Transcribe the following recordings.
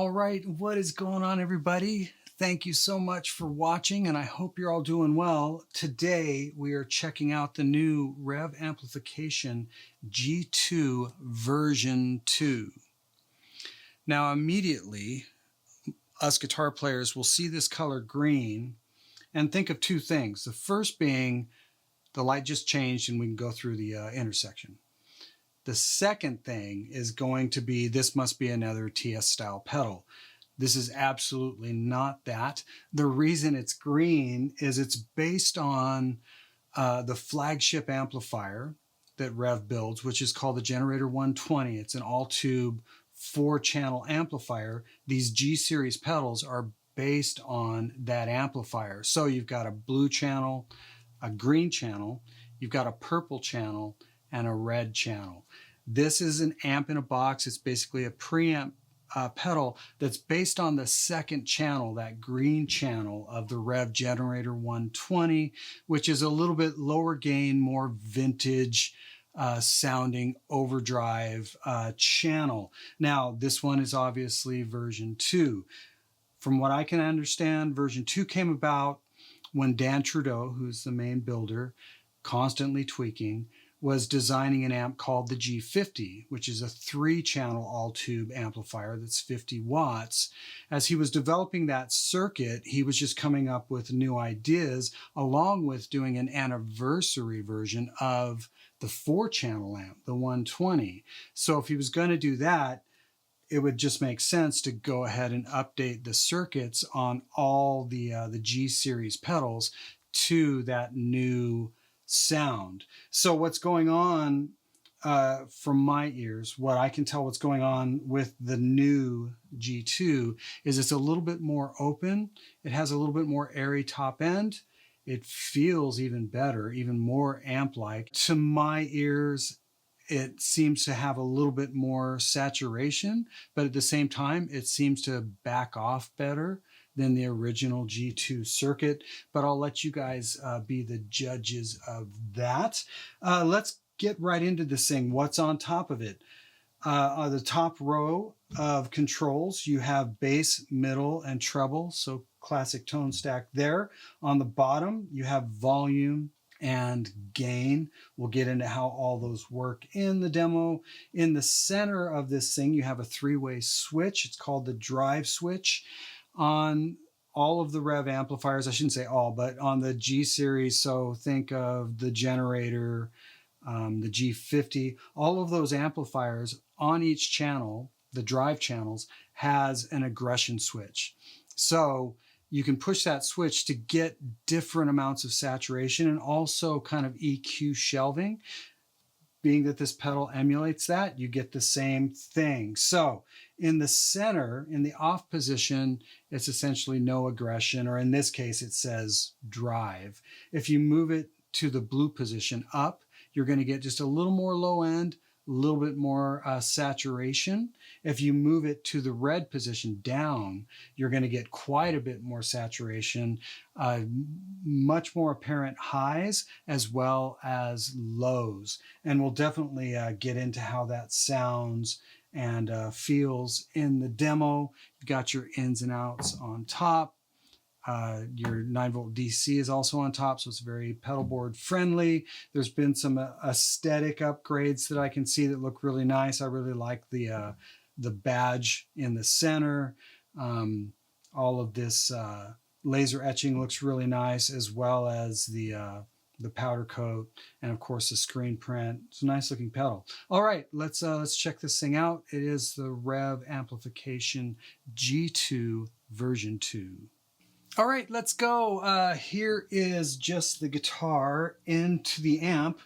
All right, what is going on, everybody? Thank you so much for watching, and I hope you're all doing well. Today, we are checking out the new REVV Amplification G2 version 2. Now, immediately, us guitar players will see this color green and think of two things. The first being the light just changed and we can go through the intersection. The second thing is going to be, this must be another TS style pedal. This is absolutely not that. The reason it's green is it's based on the flagship amplifier that Revv builds, which is called the Generator 120. It's an all-tube 4-channel amplifier. These G series pedals are based on that amplifier. So you've got a blue channel, a green channel, you've got a purple channel, and a red channel. This is an amp in a box. It's basically a preamp pedal that's based on the second channel, that green channel of the Revv Generator 120, which is a little bit lower gain, more vintage sounding overdrive channel. Now, this one is obviously version 2. From what I can understand, version 2 came about when Dan Trudeau, who's the main builder, constantly tweaking, was designing an amp called the G50, which is a 3-channel all-tube amplifier that's 50 watts. As he was developing that circuit, he was just coming up with new ideas, along with doing an anniversary version of the 4-channel amp, the 120. So if he was going to do that, it would just make sense to go ahead and update the circuits on all the G series pedals to that new sound. So what's going on from my ears, what I can tell what's going on with the new G2 is it's a little bit more open. It has a little bit more airy top end. It feels even better, even more amp-like. To my ears, it seems to have a little bit more saturation, but at the same time, it seems to back off better than the original G2 circuit, but I'll let you guys be the judges of that. Let's get right into this thing. What's on top of it? On the top row of controls, you have bass, middle, and treble, so classic tone stack there. On the bottom, you have volume and gain. We'll get into how all those work in the demo. In the center of this thing, you have a 3-way switch. It's called the drive switch. On all of the Revv amplifiers, I shouldn't say all, but on the G series, so think of the Generator, the G50, all of those amplifiers on each channel, the drive channels, has an aggression switch. So you can push that switch to get different amounts of saturation and also kind of EQ shelving. Being that this pedal emulates that, you get the same thing. So in the center, in the off position, it's essentially no aggression, or in this case, it says drive. If you move it to the blue position up, you're going to get just a little more low end, a little bit more saturation. If you move it to the red position down, you're going to get quite a bit more saturation, much more apparent highs as well as lows. And we'll definitely get into how that sounds and feels in the demo. You've got your ins and outs on top. Your 9-volt DC is also on top, so it's very pedal board friendly. There's been some aesthetic upgrades that I can see that look really nice. I really like the badge in the center. All of this laser etching looks really nice, as well as the powder coat, and of course the screen print. It's a nice looking pedal. All right, let's check this thing out. It is the REVV Amplification G2 version 2. All right, let's go. Here is just the guitar into the amp.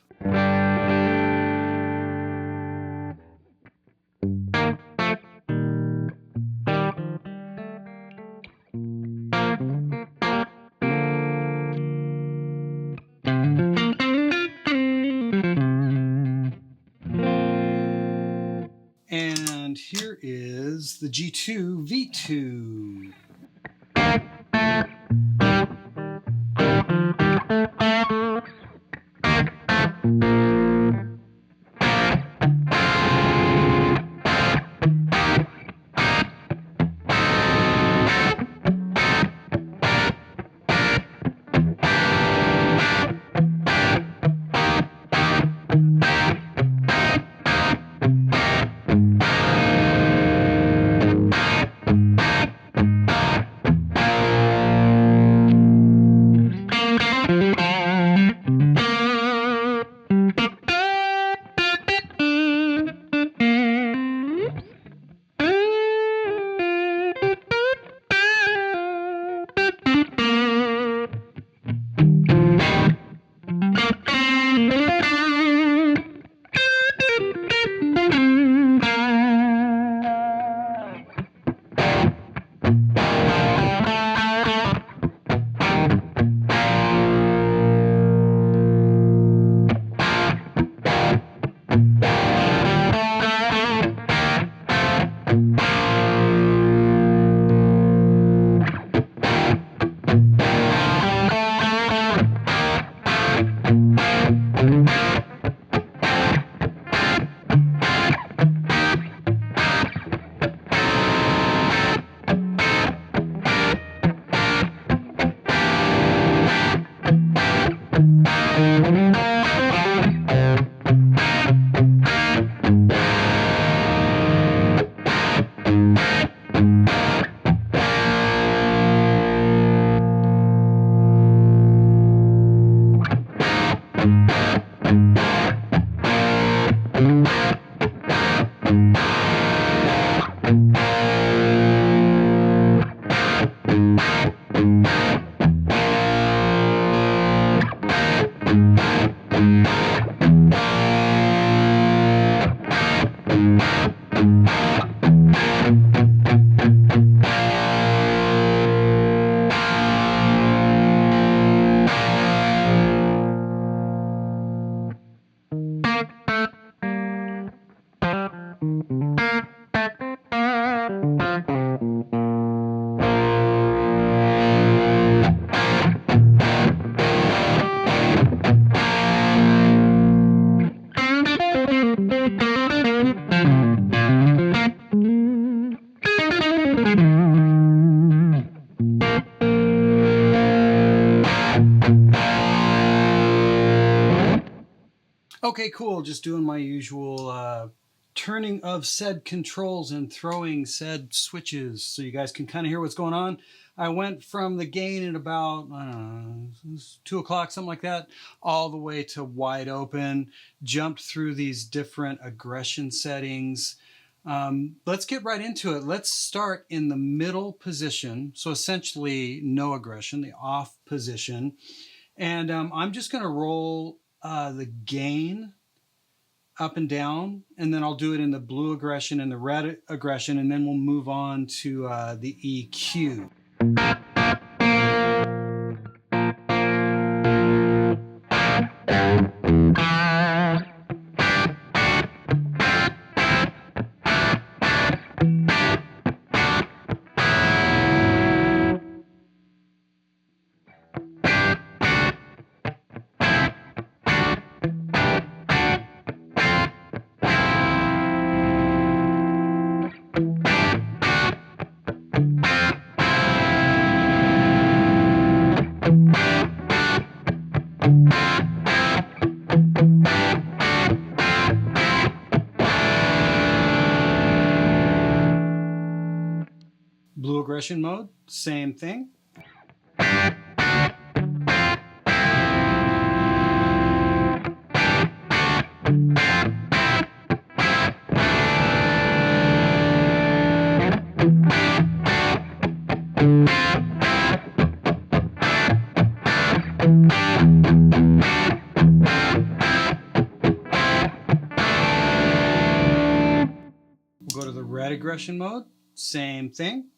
And here is the G2 V2. Okay, cool. Just doing my usual turning of said controls and throwing said switches so you guys can kind of hear what's going on. I went from the gain at about 2 o'clock, something like that, all the way to wide open, jumped through these different aggression settings. Let's get right into it. Let's start in the middle position. So essentially no aggression, the off position. And I'm just going to roll the gain up and down, and then I'll do it in the blue aggression and the red aggression, and then we'll move on to the EQ. Blue aggression mode, same thing. We'll go to the red aggression mode, same thing.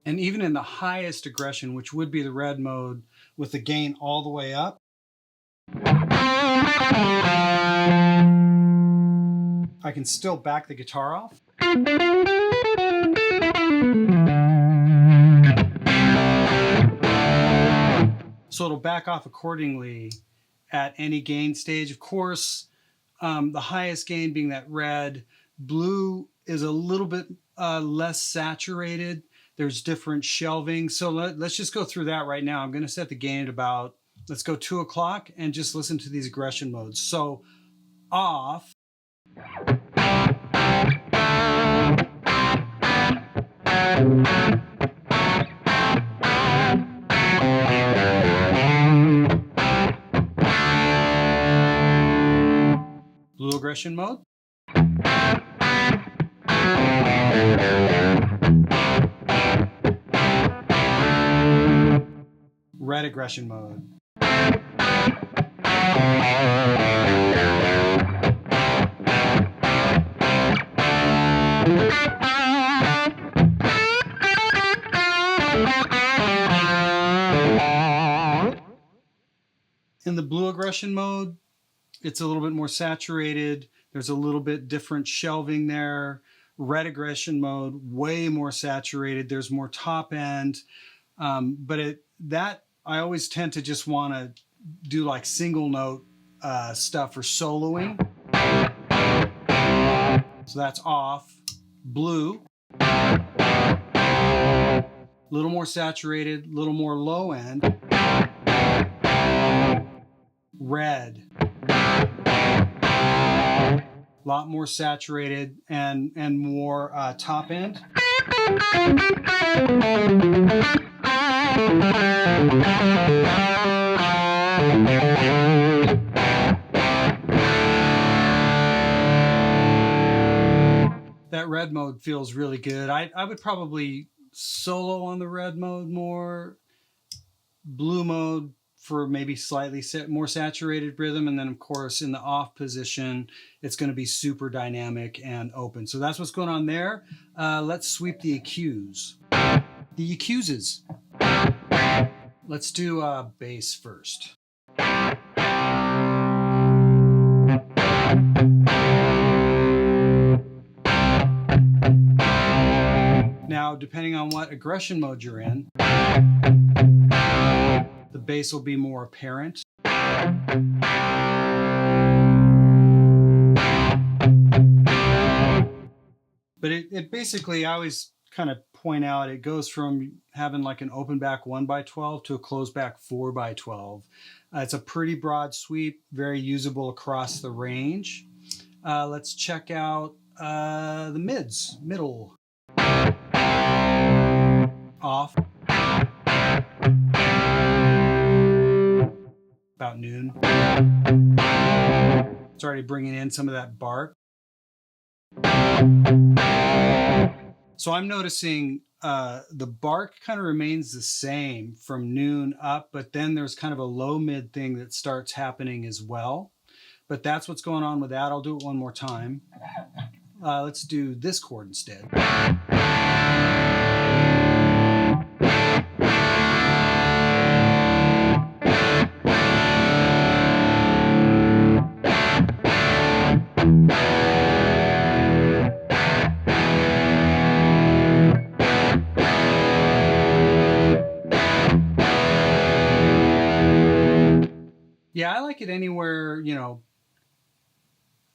And even in the highest aggression, which would be the red mode, with the gain all the way up, I can still back the guitar off. So it'll back off accordingly at any gain stage. Of course, the highest gain being that red. Blue is a little bit less saturated. There's different shelving. So let's just go through that right now. I'm going to set the gain at about, let's go 2 o'clock and just listen to these aggression modes. So off. Blue aggression mode. Red aggression mode. In the blue aggression mode, it's a little bit more saturated. There's a little bit different shelving there. Red aggression mode, way more saturated. There's more top end. But I always tend to just want to do like single note stuff for soloing. So that's off. Blue. A little more saturated, a little more low end. Red. A lot more saturated and more top end. That red mode feels really good. I would probably solo on the red mode more. Blue mode for maybe slightly more saturated rhythm. And then of course in the off position, it's going to be super dynamic and open. So that's what's going on there. Let's sweep the EQs. The EQs. Let's do bass first. Now, depending on what aggression mode you're in, the bass will be more apparent. But it basically, I always kind of point out, it goes from having like an open back 1x12 to a closed back 4x12. It's a pretty broad sweep, very usable across the range. Let's check out the mids, middle. Off. About noon. It's already bringing in some of that bark. So I'm noticing the bark kind of remains the same from noon up, but then there's kind of a low mid thing that starts happening as well. But that's what's going on with that. I'll do it one more time. Let's do this chord instead. Yeah, I like it anywhere, you know,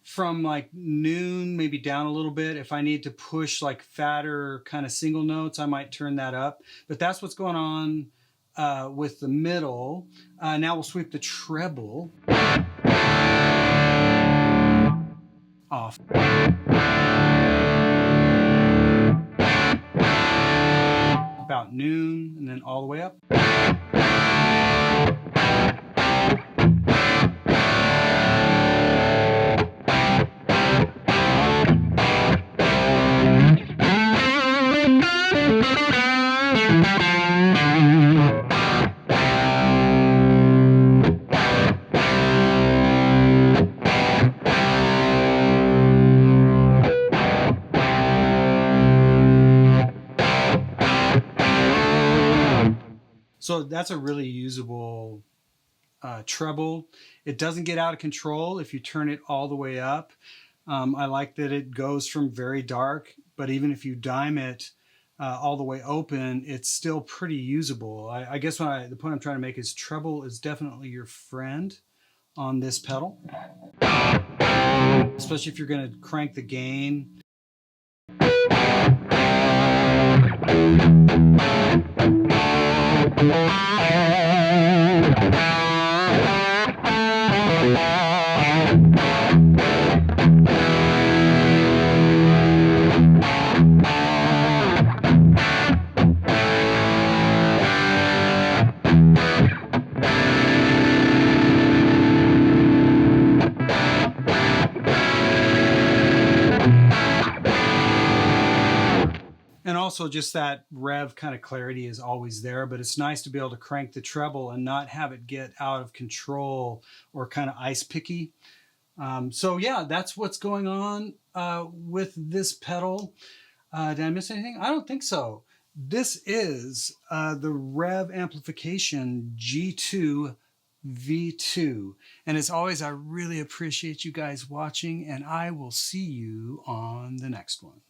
from like noon, maybe down a little bit. If I need to push like fatter kind of single notes, I might turn that up. But that's what's going on with the middle. Now we'll sweep the treble off. About noon, and then all the way up. So that's a really usable treble. It doesn't get out of control if you turn it all the way up. I like that it goes from very dark, but even if you dime it all the way open, it's still pretty usable. I guess the point I'm trying to make is treble is definitely your friend on this pedal, especially if you're going to crank the gain. And also just that rev kind of clarity is always there, but it's nice to be able to crank the treble and not have it get out of control or kind of ice picky. So yeah, that's what's going on with this pedal. Did I miss anything? I don't think so. This is the Revv Amplification G2 V2. And as always, I really appreciate you guys watching, and I will see you on the next one.